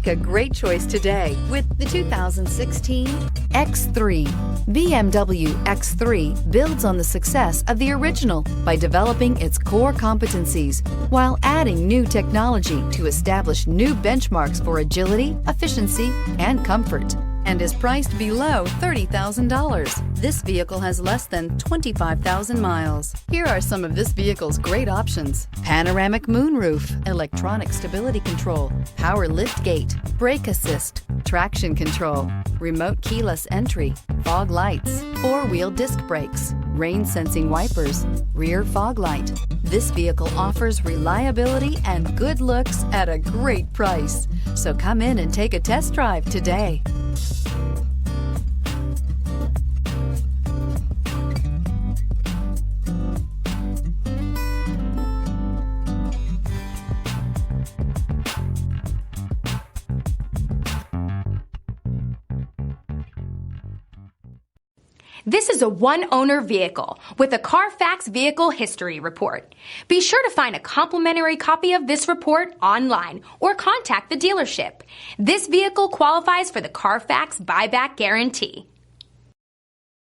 Make a great choice today with the 2016 X3. BMW X3 builds on the success of the original by developing its core competencies while adding new technology to establish new benchmarks for agility, efficiency, and comfort, and is priced below $30,000. This vehicle has less than 25,000 miles. Here are some of this vehicle's great options: panoramic moonroof, electronic stability control, power liftgate, brake assist, traction control, remote keyless entry, fog lights, four-wheel disc brakes, rain sensing wipers, rear fog light. This vehicle offers reliability and good looks at a great price. So come in and take a test drive today. This is a one-owner vehicle with a Carfax Vehicle History Report. Be sure to find a complimentary copy of this report online or contact the dealership. This vehicle qualifies for the Carfax Buyback Guarantee.